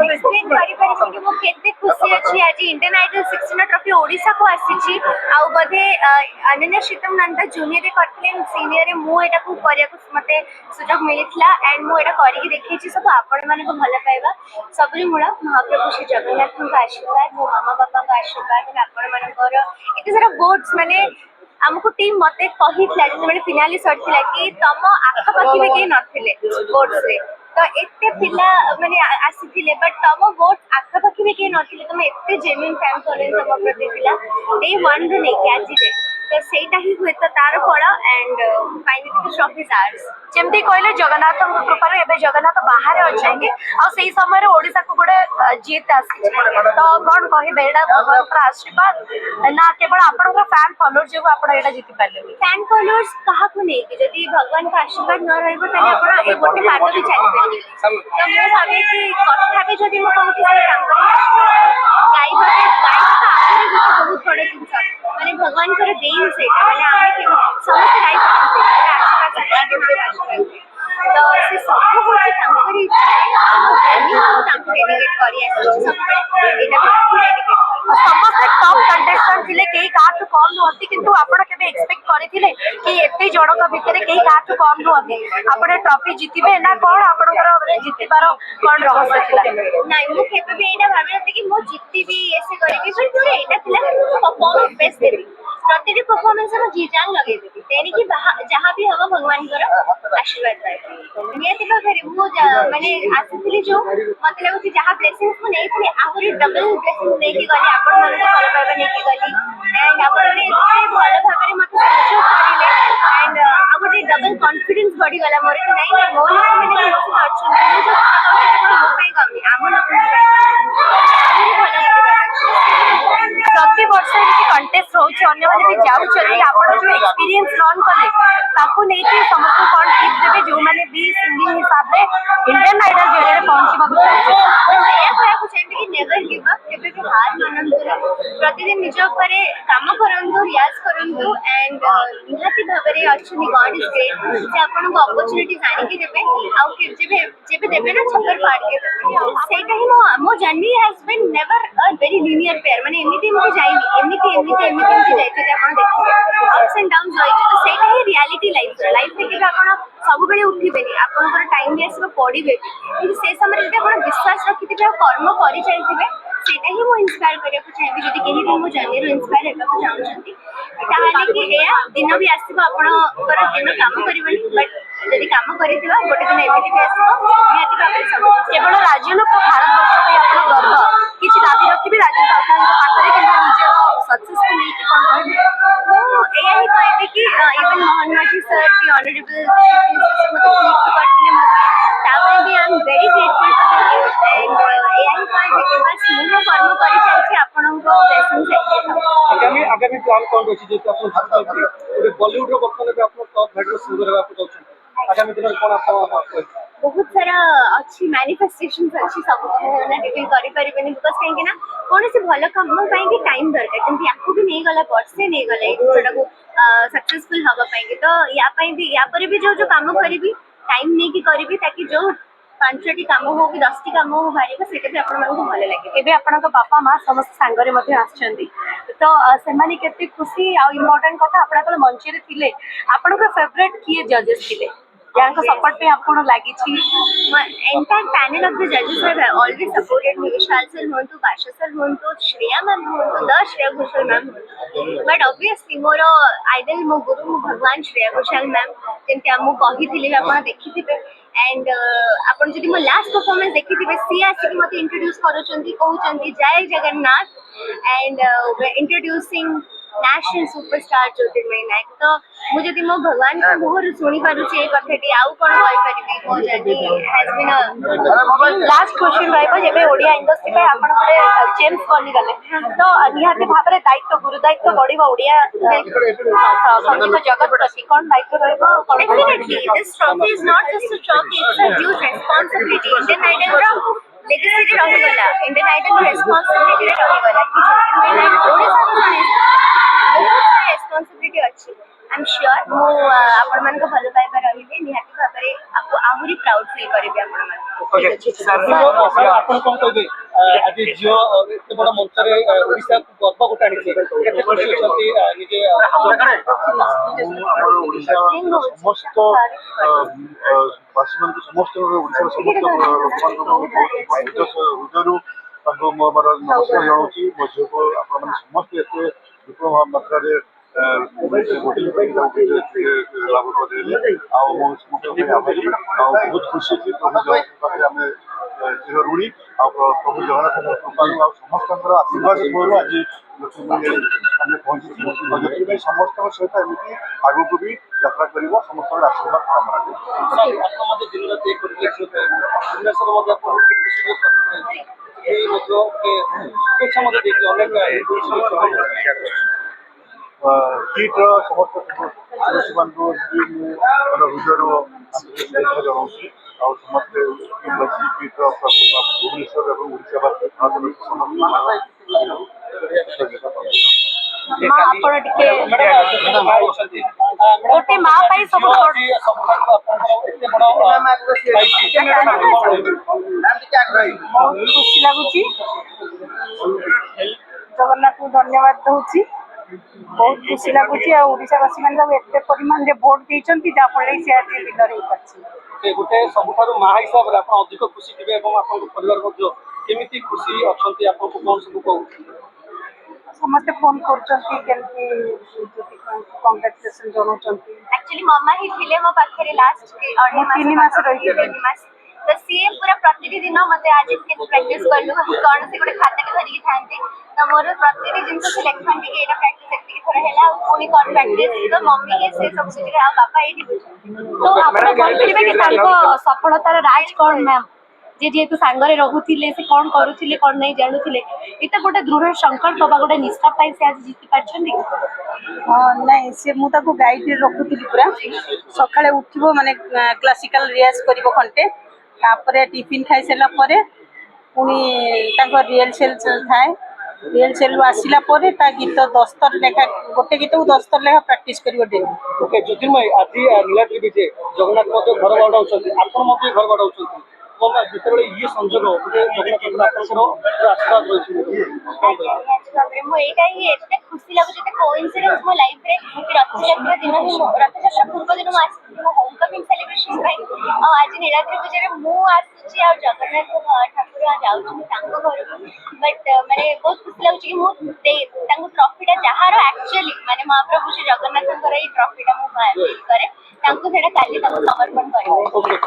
Explain करि परिबे कि मो केते खुशी अछि आज इंडियन आइडल 16 ट्रॉफी ओडिसा को आसीची आ बधे अनन्या शीतम नंदा जूनियर करथिले सीनियर रे मो एटा को करिया को मते सुजोग मिलितला एंड मो एटा करि देखैछि सब आपण माने को भल पाइबा सबरी मूल महाप्रभु श्री जगन्नाथ को आशीर्वाद मो मामा बाबा का आशीर्वाद आपण मानकर एते सारा बोर्ड्स माने हमको टीम मते कहितला जे फिनाली सरथिला कि तम आखपाखी भी के नथिले बोर्ड्स रे तो एते पिला माने आसीथिले बट तम बोर्ड आखपाखी भी के नथिले तम एते जेन्युइन फैन फॉलोइंग तम प्रति पिला डे 1 रे नै कैच दे तो सेटा ही हुए तो तार फल and finally the trophy is ours जेमती कहले जगन्नाथ कृपा एबे जगन्नाथ बाहर अछंगे आ सेही समय ओडिसा को गोटे जीत आसी तो कोन कहिबे एडा भगवान आशीर्वाद ना केवल आपन फैन फॉलोअर जो आपन एडा जीति पाले फैन फॉलोअर्स कहा को नै कि जदी भगवान का आशीर्वाद न रहबो तने आपन ए गोटे पाद भी चली पाए तो मो भाबे कि कथा भी जदी मो कहू कि तांकर गाइबा का आखिरी बहुत बड़े जिंस माने भगवान कर देन से माने आमे समस्त गाइ आशीर्वाद तो से सब होची तांकरी तांको डेडिकेट करी आसी सब एटा भी डेडिकेट समस्त टॉप कंटेस्टेंट थिले केही काठू कम नहती किंतु आपण केबे एक्सपेक्ट करिथिले कि एते जणक भितरे केही काठू कम नहती आपण ट्रॉफी जितिबे ना कोन आपनकर जितिबार कोन रहस्य थिला नाही मु केबे भी एटा भाबे कि मु जितिबी ऐसे करिबी बट एटा थिला परफॉर्मेंस बेस्ट देबी प्रतिटी परफॉर्मेंस में जी जान लगे देबी तेनी कि जहां भी हवा भगवान कर आशीर्वाद पाए नियति भाबे मु माने आसीथिली जो मतलब कि जहां ब्लेसिंग्स को नै थी आहुरी डबल ब्लेसिंग नै कि गली आपण मन को भल पाइबा नै कि गली एंड आपण ने एते भल भाबे मते सपोर्ट करिले एंड आगुरी डबल कॉन्फिडेंस बढ़ी गला मोर कि नै मो लोक माने मस्त अछि जो मो पे गमी आम लोक प्रति वर्ष एमती कंटेस्ट होउछ अन्य माने भी जाउछथि आपण जो एक्सपीरियंस लर्न कले ताकू नै कि समस्त कोन टिप्स देबे जो माने भी सिंगिंग हिसाब रे इंडियन आइडल जरिए पहुंचबा को चाहछे या कोया को चाहबे कि नेवर गिव अप केबे भी हार मानंतु प्रतिदिन निज ऊपर काम करंतु रियाज करंतु एंड निहाती भाबरे अछि गॉड इज ग्रेट से आपण को अपॉर्चुनिटी जानि के देबे आ जेबे देबे ना छप्पर फाड़ के देबे सेटा ही मो journey has been never a very linear pair माने एमिति मो जाइनी एमिति जाइते आपण देखिबे अप्स एंड डाउन्स होई तो सेटा ही रियलिटी लाइफ रे कि आपण सब बेले उठिबेनी आपनकर टाइम भी आसीबो पढिबे कि से समय जदि आपण विश्वास रखिथिबे कर्म करि चलथिबे सेटा ही मो इंस्पायर करिया को चाहेबी जदि केही दिन मो जर्नी रो इंस्पायर हेबा को चाहउछंती ताहाले कि ए दिन भी आसीबो आपनकर दिन काम करिबे बट जदि काम करिथिबा गोटे दिन एमिति भी आसीबो नियति भाबे सब केवल राज्य लोक भारत वर्ष पे आपण गर्व किछि दाबी रखिबे राज्य सरकार के पाखरे किंतु निजे सक्सेस को लेके कोन कहबे एही कहबे कि इवन मोहन माझी सर की ऑनरेबल मते क्लिक करथिले मते तापर भी I am very grateful to and एही कहबे कि बस मु कर्म करि चाहछि आपनको ब्लेसिंग से आगामी प्लान कोन अछि जे आपण भाबते कि बॉलीवुड रो बक्तले पे आपण टॉप हेड रो सुंदर हेबा को चाहछन आगामी दिन कोन आपण बहुत सारा अच्छी मैनिफेस्टेशंस अच्छी सब ना रिवील करि परिबेनी बिकॉज़ कहीं ना कोन से भलो काम पाई कि टाइम दरकार जेंति आपको भी नहीं गला वर्षे नहीं गले छोटा को सक्सेसफुल हवा पाएंगे तो या पाई भी या पर भी जो जो काम करिबी टाइम नहीं कि करिबी ताकि जो 5टी काम हो कि 10टी काम हो भारी सेटा भी आपण मन को भले लागे एबे आपनका बापा मां समस्त सांगरे मध्ये आछंदी तो सेमानी केते खुशी आ इम्पोर्टेंट कथा आपनका मंच रे थिले आपनका फेवरेट किए जजेस थिले यांको सपोर्ट पे आपको लागी छी एंटायर पैनल ऑफ द जजेस have always supported me Vishal sir होंतु बादशाह सर होंतु श्रेया मैम होंतु the Shreya Ghoshal ma'am but obviously मोर आइडल मो गुरु मो भगवान श्रेया घोषाल मैम जेंति हमु कहिथिले आपण देखिथिबे एंड आपण जदि मो लास्ट परफॉर्मेंस देखिथिबे सी आसी मते इंट्रोड्यूस करूचंती कहउचंती जय Jagannath and introducing national superstar Jyotirmayi Nayak तो मुझे जदि मो भगवान को मोहर सुनी पारु छे कथेटी आउ कोन कहि परिबी मो journey has been a last question रहबो जेबे ओडिया इंडस्ट्री पे आपण परे चेंज करनी गले तो निहाती भाबरे दायित्व गुरु दायित्व बढिबो ओडिया संगीत जगत प्रति कोन दायित्व रहबो definitely this trophy is not just a trophy it's a huge responsibility Indian Idol रो लेगेसी रे रहि गला इंडियन आइडल रेस्पॉन्सिबिलिटी रे रहि गला कि ज्योतिर्मयी नायक ओडिसा बहुत रेस्पॉन्सिबिलिटी अछि आई एम श्योर मो आपण मन को भलो पाइबा रहिबे निहाती भाबरे आपको ଆହୁରି ପ୍ରାଉଡ ଫିଲ୍ କରିବି ଆପଣମାନେ। ଆପଣ କଣ କହିବେ ଆଜି ଝିଅ ଏତେ ବଡ ମଞ୍ଚରେ ଓଡିଶା ଗର୍ବ ଗୋଟେ ଆଣିଛି କେତେ ଖୁସି ଅଛନ୍ତି ନିଜେ ଆମର ଓଡ଼ିଶା ସମସ୍ତ ବାସୀମାନଙ୍କୁ ସମସ୍ତ ଓଡ଼ିଶାର ସମସ୍ତ ଲୋକମାନଙ୍କୁ ମୁଁ ବହୁତ ହୃଦୟରୁ ତାଙ୍କୁ ମୋ ମୋର ନମସ୍କାର ଜଣାଉଛି। ମୋ ଝିଅକୁ ଆପଣମାନେ ସମସ୍ତେ ଏତେ ବିପୁଳ ମାତ୍ରାରେ ଭୋଟିଂ ପାଇଁ ଲାଭ କରିଦେଲେ ଆଉ ମୁଁ ସମସ୍ତଙ୍କ ପାଇଁ ଆଭାରୀ ଆଉ ବହୁତ ଖୁସି ଅଛି ପ୍ରଭୁ ଜଗନ୍ନାଥଙ୍କ ପାଖରେ ଆମେ ଚିର ଋଣୀ ଆଉ ପ୍ରଭୁ ଜଗନ୍ନାଥଙ୍କ କୃପାରୁ ଆଉ ସମସ୍ତଙ୍କର ଆଶୀର୍ବାଦ ଥିବାରୁ ଆଜି ଆମେ ପହଞ୍ଚିଛୁ ଆଉ ସେଥିପାଇଁ ସମସ୍ତଙ୍କ ସହିତ ଏମିତି ଆଗକୁ ବି ଯାତ୍ରା କରିବ ସମସ୍ତଙ୍କର ଆଶୀର୍ବାଦ କାମନା କରିବ। ଆପଣ ମଧ୍ୟ ଦିନ ରାତି କରିଥିଲେ ଭୁବନେଶ୍ୱର ମଧ୍ୟ ଆପଣଙ୍କୁ ଏଇ ମଧ୍ୟ ଶୁଭେଚ୍ଛା ମଧ୍ୟ ଦେଇକି ଅନେକ କିଟ୍ର ସମସ୍ତ ସଦସ୍ୟମାନଙ୍କୁ ମୁଁ ମୋର ହୃଦୟର ଶୁଭେଚ୍ଛା ଜଣାଉଛି ଆଉ ସମସ୍ତେ କିଟ୍ର ଭୁବନେଶ୍ୱର ଏବଂ ଓଡ଼ିଶାବାସୀ ମା ଆପଣ ଟିକେ ଗୋଟେ ମା ପାଇଁ ସବୁ ବହୁତ ଖୁସି ଲାଗୁଛି। ଜଗନ୍ନାଥଙ୍କୁ ଧନ୍ୟବାଦ ଦଉଛି। ବହୁତ ଖୁସି ଲାଗୁଛି ଆଉ ଓଡ଼ିଶାବାସୀ ମାନେ ତାକୁ ଏତେ ପରିମାଣରେ ଭୋଟ ଦେଇଛନ୍ତି ଯାହାଫଳରେ ସେ ଆଜି ଲିଡର ହେଇପାରିଛି। ଗୋଟେ ସବୁଠାରୁ ମା ହିସାବରେ ଆପଣ ଅଧିକ ଖୁସି ଥିବେ ଏବଂ ଆପଣଙ୍କ ପରିବାର ମଧ୍ୟ କେମିତି ଖୁସି ଅଛନ୍ତି ଆପଣଙ୍କୁ କଣ ସବୁ କହୁଛନ୍ତି? ସମସ୍ତେ ଫୋନ କରୁଛନ୍ତି କେମିତି କଂଗ୍ରାଚୁଲେସନ ଜଣାଉଛନ୍ତି। ଆକ୍ଚୁଆଲି ମାମା ହିଁ ଥିଲେ ମୋ ପାଖରେ ଲାଷ୍ଟ ମୁଁ 3 ମାସ ରହିଥିଲି। 3 ମାସ ତ ସିଏ ପୁରା ପ୍ରତିଦିନ ମତେ ଆଜି କେମିତି ପ୍ରାକ୍ଟିସ କଲୁ କଣ ସେ ଗୋଟେ ଖାତାଟେ ଧରିକି ଥାନ୍ତି ତ ମୋର ପ୍ରତିଟି ଜିନିଷ ସେ ଲେଖନ୍ତି କି ଏଇଟା ପ୍ରାକ୍ଟିସ ଏତିକି ଥର ହେଲା ଆଉ ପୁଣି କଣ ପ୍ରାକ୍ଟିସ ତ ମମି ହିଁ ସେ ସବୁ ସୁବିଧା ଆଉ ବାପା ଏଇଠି ବୁଝନ୍ତି। ତ ଆପଣ କହିପାରିବେ କି ତାଙ୍କ ସଫଳତାର ରାଜ କଣ ମ୍ୟାମ୍? ଯେହେତୁ ସାଙ୍ଗରେ ରହୁଥିଲେ ସେ କଣ କରୁଥିଲେ କଣ ନାହିଁ ଜାଣୁଥିଲେ ଏଇଟା ଗୋଟେ ଦୃଢ ସଂକଳ୍ପ ବା ଗୋଟେ ନିଷ୍ଠା ପାଇଁ ସେ ଆଜି ଜିତି ପାରିଛନ୍ତି। ନାଇଁ ସେ ମୁଁ ତାକୁ ଗାଇଡରେ ରଖୁଥିଲି ପୁରା ସକାଳେ ଉଠିବ ମାନେ କ୍ଲାସିକାଲ ରିୟାଜ କରିବ ଘଣ୍ଟେ ତାପରେ ଟିଫିନ ଖାଇସାରିଲା ପରେ ପୁଣି ତାଙ୍କ ରିହର୍ସାଲ ଥାଏ। ରିହର୍ସାଲରୁ ଆସିଲା ପରେ ତା ଗୀତ 10 ଥର ଲେଖା ଗୋଟେ ଗୀତକୁ 10 ଥର ଲେଖା ପ୍ରାକ୍ଟିସ କରିବ ଡେଲି। ଓକେ ଜ୍ୟୋତିର୍ମୟୀ ଆଜି ନୀଳାଦ୍ରି ବିଜେ ଜଗନ୍ନାଥ ମଧ୍ୟ ଘର ବାଡାଉଛନ୍ତି ଆପଣ ମଧ୍ୟ ଘର ବାଡାଉଛନ୍ତି ଯେତେବେଳେ ଇଏ ସଂଯୋଗ ଗୋଟେ ଜଗନ୍ନାଥଙ୍କର ଆପଣଙ୍କର ଆଶୀର୍ବାଦ ରହିଛି ମୁଁ ଏଇଟା ହିଁ ଏତେ ଖୁସି ଲାଗୁଛି ଏତେ କୋଇନ୍ସିଡେନ୍ସ ମୋ ଲାଇଫରେ ରଥଯାତ୍ରା ଦିନ ହିଁ ରଥଯାତ୍ରା ପୂର୍ବ ଦିନ ମୁଁ ଆସିଥିଲି ମୋ ହୋମ କମିଂ ସେଲିବ୍ରେସନ ପାଇଁ ଆଉ ଆଜି ନୀଳାଦ୍ରି ପୂଜାରେ ମୁଁ ଆସୁଛି ଆଉ ଜଗନ୍ନାଥ ଠାକୁର ଯାଉଛନ୍ତି ତାଙ୍କ ଘରକୁ ବଟ୍ ମାନେ ବହୁତ ଖୁସି ଲାଗୁଛି କି ମୁଁ ତାଙ୍କୁ ଟ୍ରଫିଟା ଯାହାର ଆକ୍ଚୁଆଲି ମାନେ ମହାପ୍ରଭୁ ଶ୍ରୀ ଜଗନ୍ନାଥଙ୍କର ଏଇ ଟ୍ରଫିଟା ମୁଁ କରେ ତାଙ୍କୁ ସେଇଟା କାଲି ତାଙ୍କୁ ସମର୍ପଣ କରିବି।